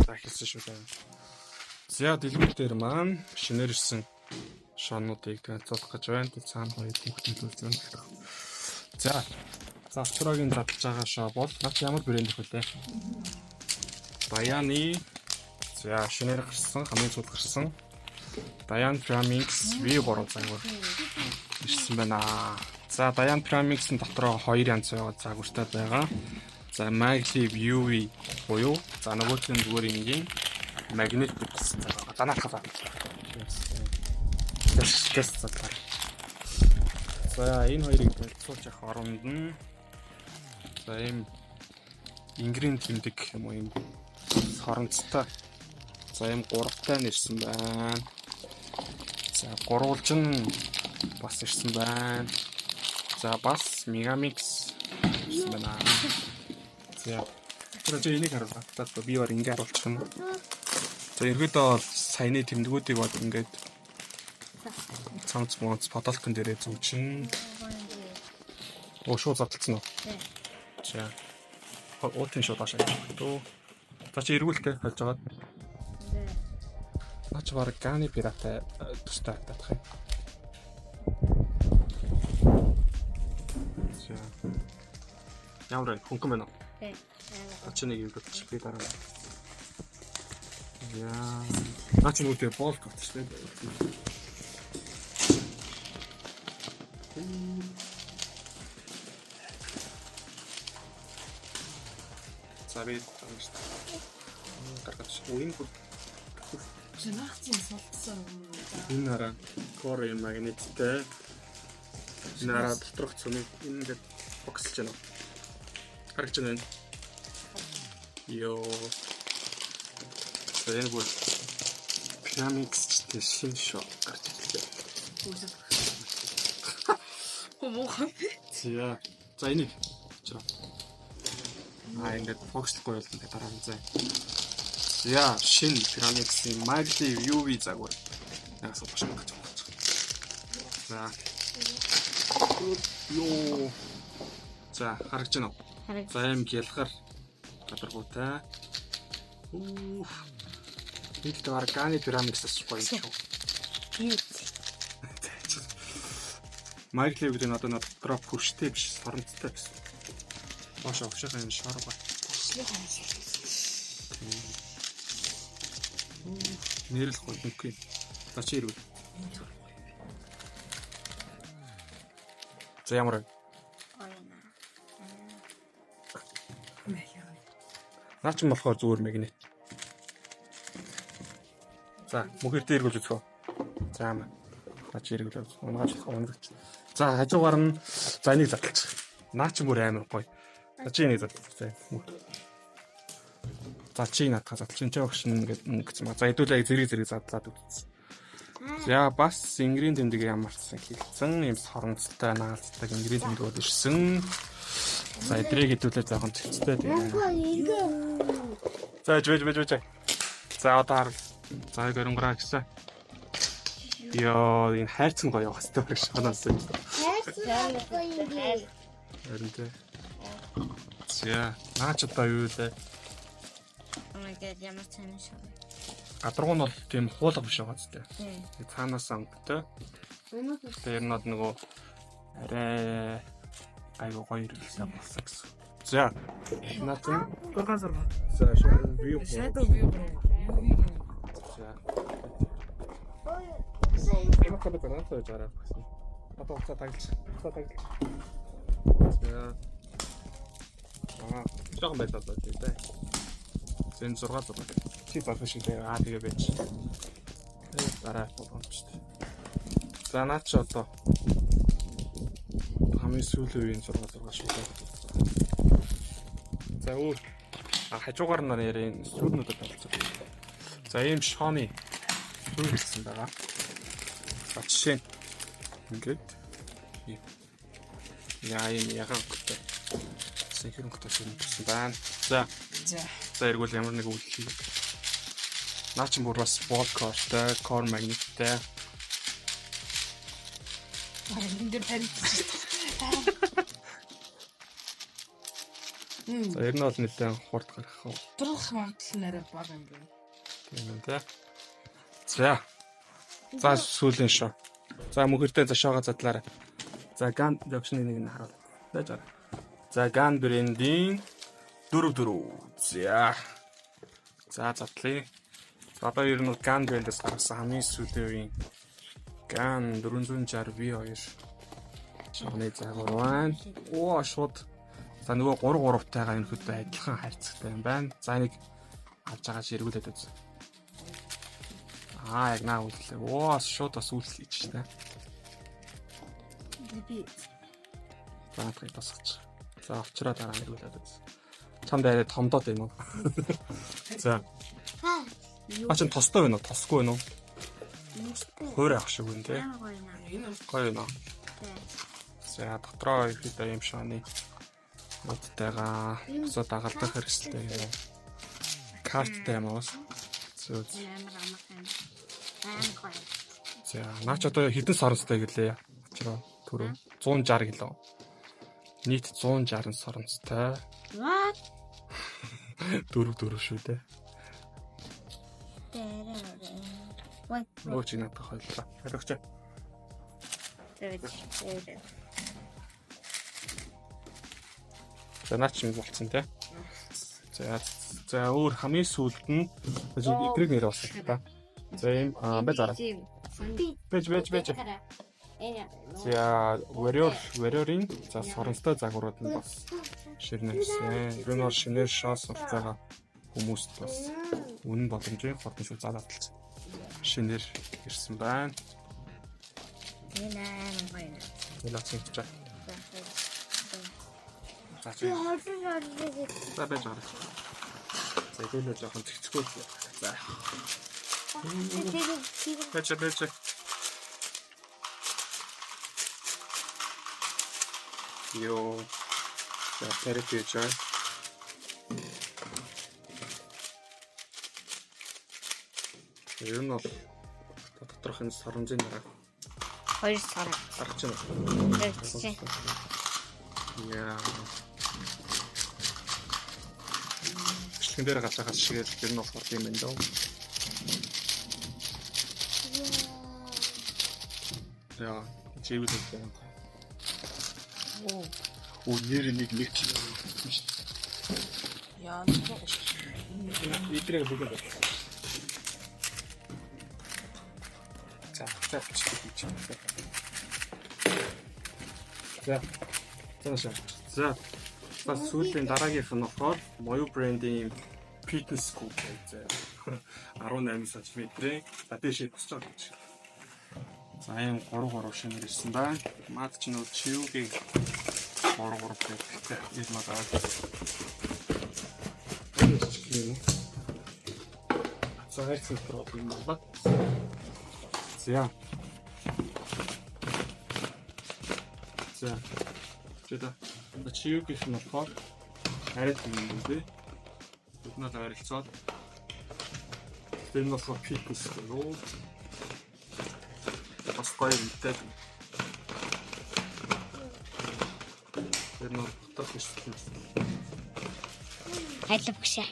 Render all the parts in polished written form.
За хэлсэн шүү дээ. За дэлгүүр дээр маань шинээр ирсэн шоонуудыг танилцуулах гэж байна. Цаана хоёр хүүхдүүд үзэн. За Авторогийн задлж байгаа шоо бол над ямар брэнд хөлөө? Баяны за шинээр гарсан хамгийн сүүлд гарсан Баян Pyramix V3 загвар ирсэн байна. За Баян Pyramix-ын дотроо хоёр янз загвартай байгаа. За Maglev UV буюу за нөгөөтгөн зүгээр ингийн магнит гэсэн цаг байгаа. Занаахаа. Тэс цагаар. За энэ хоёрыг танилцуулж явах оронд нь за ийм ингрийн тэмдэг юм уу юм хоронцтой. За ийм гуравтай нэрсэн байна. За гурвалжин бас ирсэн байна. За бас Megamix ирсэн байна. За тэр энийг харуулах. Tehát би өөр ингэ харуулчих юм. За ерөөдөө саяны тэмдгүүдийг бод ингээд цамц фотолкон дээрээ зүгчин. Шууд задлцсан уу? Тий. За. Уутын шууд ашиг дөө. За чи эргүүлтэй холж байгаа. Тий. Наач баг ганы пиратай тустай татах юм. За. Ямар хөнгөн байна уу? Тий. Ачи нэг юм бодчих би дараа. Яа. Наач нүдээ бол готчтэй. Сабит тамш. Гаргаж уин бүр. Жанахцын солтсон. Энэ хараа core магниттэй. Энэ хараа доторх цүнийг ингээд боксэлж байна. Харагч байна. Йоо. За энэ бүр Pyramix-тэй шин шоо гарч ирлээ. Хөөе. За энийг чираа. Ингээд фокслохгүй бол ингээд дараа нь заа. За шин Pyramix-ийн Maglev UV загвар. Наас бошин гэж байна. За. Йоо. За харагч байна уу? За юм гялхар гадаргуутай. Бид тэр органик Pyramix-аас гоё юм шүү. Maglev гэдэг нь одоо дотроо пүштэй биш, соронцтой гэсэн. Бошоо овшихын юм шар ба. Нэрэл гонгүй. За чи ирвэл. За ямар вэ? Наач юм болохоор зүгээр магнит. За мөхөр дээр иргүүл үзхөө. За маа. Наач иргүүл унгааж унагч. За хажуугаар нь за энийг задлчих. Наач мөр амар гоё. За чи энийг задлчих. За чи надад задлчих. Чи багш ингээд гэсэн. За хэдүүлээ зэрэг задлаад үзсэн. За бас ингрийн тэмдэг ямарчсан хэлсэн юм соронцтой наалцдаг ингрийн тэмдгүүд ирсэн. За эдрийг хэдүүлээ жоохон цэцтэй тийм. За жвэж. За одоо за гөрөнгөраа гэсэн. Йоо энэ хайрцан гоё явах хэрэгтэй байх шанаас. Хайрцан гоё юм би. Харин тэ. За наач одоо юу вэ? Oh my god, ямар цаана шоо. Гадаргуу нь бол тийм хуулга биш байгаа зү. Тий. Цаанаас өнгөтэй. Тэр нь нөгөө арай айгуу гоё ирсэн болсон гэсэн. За наач гурган. За view. Shadow view. За. Энэ код байна уу жаарах гэсэн. Одоо уцаа таглаж. За. Жоохон байлаа дээ. Зэн 6. Чи зарах шиг тэгээ тэгээ байж. Дараа боломжтой. За наач одоо хамгийн сүүлийн үеийн 6 шиг. За өөр хажуугаар нь ярийн сүүрнүүдэд талцсан. За ийм шооны сүүр гэсэн байгаа. За жишээ ингээд яа юм ягаан хөтэй. Синхрон хөтэй гэсэн байна. За эргүүл ямар нэг үйл хий. Наач бүр бас core magnet-тэй. Энд дээр тарих. За ер нь бол нэлээд хурд гарах уу. Турах магадлал нэрэ бага юм байна. Тийм үү те. За сүүлийн шоо. За мөхөртэй за шоогоо задлаарай. За ган option нэг нь харуул. Дэж аа. За ган брендийн 4. За задлаа. Одоо ер нь ган брэндээс гаргасан хамгийн сүүлийн үеийн ган 460 V2 шоны загвар байна. Оо шууд. За нөгөө 3-3-тайгаа энэ хөдөө адилхан харьцагтай юм байна. За энийг авч байгаа ширгүүлээд үз. Яг наа үлдлээ. Оо шууд бас үлдлээ ч тийм. Баатгыг тасгач. За авчраа дараа нэрүүлээд үз. Чамд арай томдоод байна уу? За. Ачаа тостой байна уу? Тосгүй байна уу? Хөөр авах шиг байна тий. Гоё нөө. За дотроо ихэд юм шааны ноттэйгаа босоо дагалдах хэрэгсэлтэй. Карттай юм уу? За наач одоо хэдэн саранцтай гэлээ очроо түрүү 160 кг. Нийт 160 саранцтай. 4 шүү дээ. Өөч надад хойлоо. Харагч. За наач юм болцсон тий. За өөр хамгийн сүүлд нь эдрэг нэр болсон та. За юм байж арай. Бэж. За warrior-ийн за соронцтой загварууд нь бас ширнэсэн. Ер нь бол шинээр шоос болцоогоо хүмүүст бас үнэн боломжийн хурдан шүү залааталсан. Шинээр ирсэн байна. Ялацсан гэж. За байж арай. За хэлээ жоохон цэгцгүй. За. Бэж. Йоо. За терапи чай. Ер нь бол доторх энэ саранзын дараа 2 сар. аргач юм. Яа. Хэн дээр гацаа хас шигээр ер нь болохоор юм байна даа. Яа, чивэд байна. Оо нэр нэг кг. Яа. Итрэг бүгд. За. За сүүлийн дараагийнх нь болохоор Moyo brand-ийн fitness scoop гэж 18 см. За дэшээ босч байгаа гэж. За юм 3 шинээр ирсэн байна. Мад ч нөө чивгийн 3 гэдэг ийм надад. За хайрцаг проблем болоо. За. Чэдэ. Чивгийнх нь болохоор харилт юм үү? Биднээс харилцаад энэ болохоор fitness руу бас гоё үнэтэй. Энэ дотор биш. Хайлт багшаа.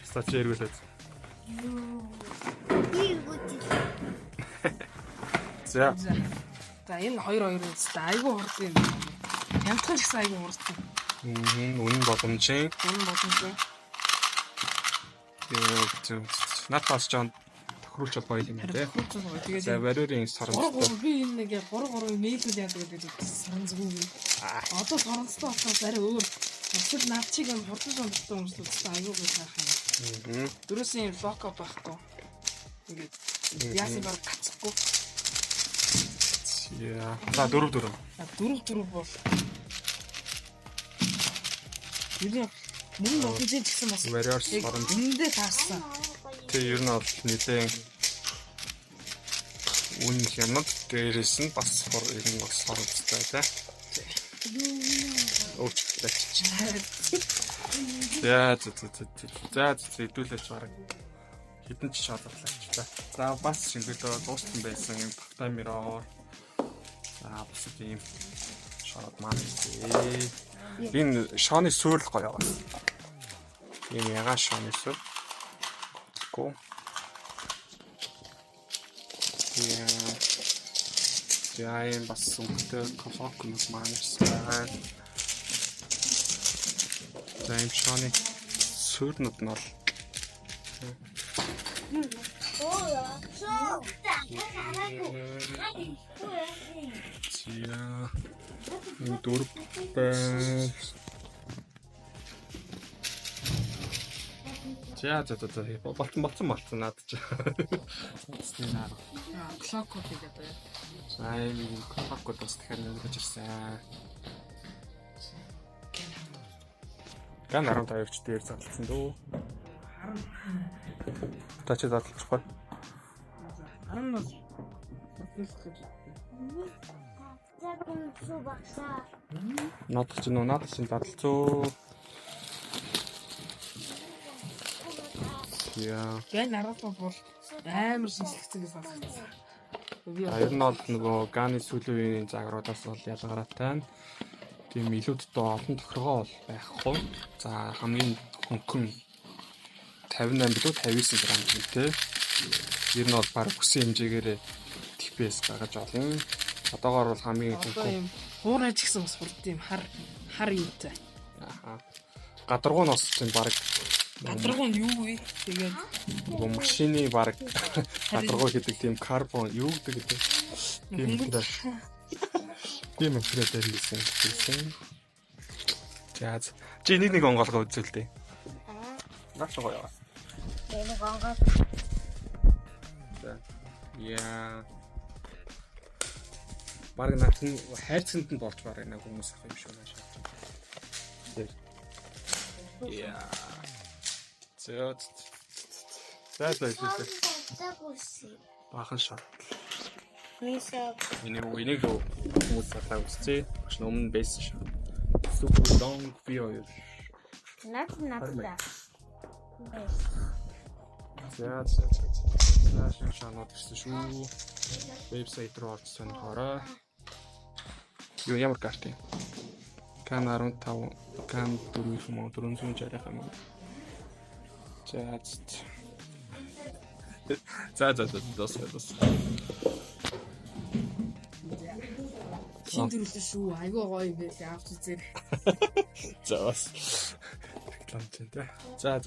Стач эргүүлээд. За. За энэ 2 үстэй айгүй хурд юм. Хямдхан ч гэсэн айгүй хурд. Үнэн боломжийн. Надаас жоон тохируулж гоё юм тий. За warrior-ийн саранцтай. Би энэ нэг 3 мэйлүүд яадаг гэдэг саранцгүй. Одоо саранцтай болохоос арай өөр. Эсвэл наад чиг юм хурдан сонголттой хүмүүстэй айгүй гоё сайх юм. Дөрөсөн юм локо байхгүй. Ингээд яасан баг гацхгүй. Яа. За 4. 4 бол. Юу мөн боломжийн ч гэсэн бас warrior саранц. эндээ таарсан. Тэг ер нь бол нэлээд үн хямд дээрээс нь бас ер нь бас саранцтай тий. Өөч тач. За хэдүүлээч бараг хитэн ч шалгалаач та. За бас шингэлөө дуустсан байсан юм автомироор. За бас ийм Маань. Энэ шооны суурь л гоё байна. Энэ ягаа шооны суурь. Го. Яа бас өнгөтэй кофе маань ирсэн. За энэ шооны суурьнууд нь бол Зя. Энэ дөрв байна. За болцсон наад чи. Стенаар. Клок гэдэг бай. Сайн клокод бас дахиад нэрэж ирсэн. Ган 15 ч дээр задлсан дөө. Та чи задлахгүй. Харин бол хэлэх. Надад чинь задлцоо. Яа. Гэн араас бол амар шинжлэхцгээс сонсогдсон. Ер нь бол нөгөө ганы сүүлийн үеийн загваруудаас бол ялгаараатай. Тийм илүүдтэй олон тохиргоо бол байхгүй. За хамгийн хөнгөн 58 билүү 59 грамм гэнтэй. Ер нь бол баг хүссэн хэмжээгээр TPS гаргаж олно. Одоогоор бол хамгийн хөнгөн хуурайч гэсэн бас болд юм хар юутай. Аха. Гадаргуу нь бас тийм баг гадаргуу нь юу вэ? Тэгээд нөгөө машины баг гадаргуу гэдэг тийм карбон юу гэдэг тийм материалаар хийсэн. За чи нэг онгоолгоо үзүүлдэ. Наач гоё. Нэг онгол. За. Яа. Баг наад нь хайрцагт нь болж байгаа нэг хүмүүс ах юм шүү нааш. Яа. За. Бахан шат. Энийг хүмүүс салаа үзтээ. Багш өмнө байсан шүү. Супер long video. Над. За. Наашин шанууд ирсэн шүү. Вебсайт руу орж сонирхороо. Юу ямар карт юм? Кан 15, кан 460 юм. За. Чин төрөлсөн шүү. Айгуу гоё байл авч үзээ. За бас. Реклам чинь тэ. За.